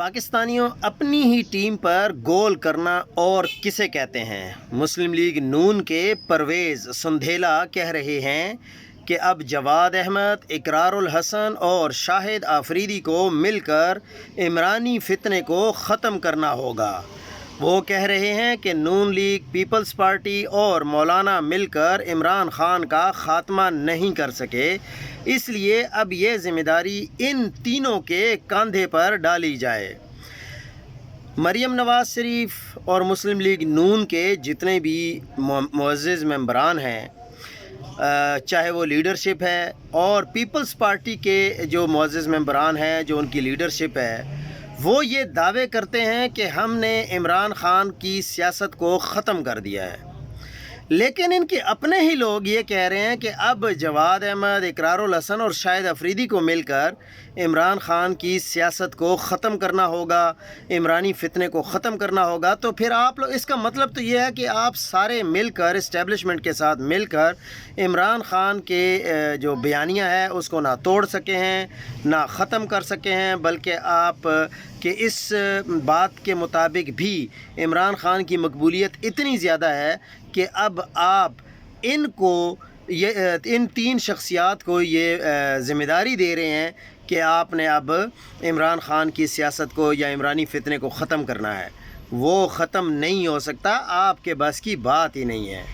پاکستانیوں اپنی ہی ٹیم پر گول کرنا اور کسے کہتے ہیں؟ مسلم لیگ نون کے پرویز سندھیلا کہہ رہے ہیں کہ اب جواد احمد، اقرار الحسن اور شاہد آفریدی کو مل کر عمرانی فتنے کو ختم کرنا ہوگا۔ وہ کہہ رہے ہیں کہ نون لیگ، پیپلز پارٹی اور مولانا مل کر عمران خان کا خاتمہ نہیں کر سکے، اس لیے اب یہ ذمہ داری ان تینوں کے کاندھے پر ڈالی جائے۔ مریم نواز شریف اور مسلم لیگ نون کے جتنے بھی معزز ممبران ہیں، چاہے وہ لیڈرشپ ہے، اور پیپلز پارٹی کے جو معزز ممبران ہیں، جو ان کی لیڈرشپ ہے، وہ یہ دعوے کرتے ہیں کہ ہم نے عمران خان کی سیاست کو ختم کر دیا ہے، لیکن ان کے اپنے ہی لوگ یہ کہہ رہے ہیں کہ اب جواد احمد، اقرار الحسن اور شاہد آفریدی کو مل کر عمران خان کی سیاست کو ختم کرنا ہوگا، عمرانی فتنے کو ختم کرنا ہوگا۔ تو پھر آپ لوگ، اس کا مطلب تو یہ ہے کہ آپ سارے مل کر، اسٹیبلشمنٹ کے ساتھ مل کر عمران خان کے جو بیانیہ ہے اس کو نہ توڑ سکے ہیں، نہ ختم کر سکے ہیں، بلکہ آپ کہ اس بات کے مطابق بھی عمران خان کی مقبولیت اتنی زیادہ ہے کہ اب آپ ان تین شخصیات کو یہ ذمہ داری دے رہے ہیں کہ آپ نے اب عمران خان کی سیاست کو یا عمرانی فتنے کو ختم کرنا ہے۔ وہ ختم نہیں ہو سکتا، آپ کے بس کی بات ہی نہیں ہے۔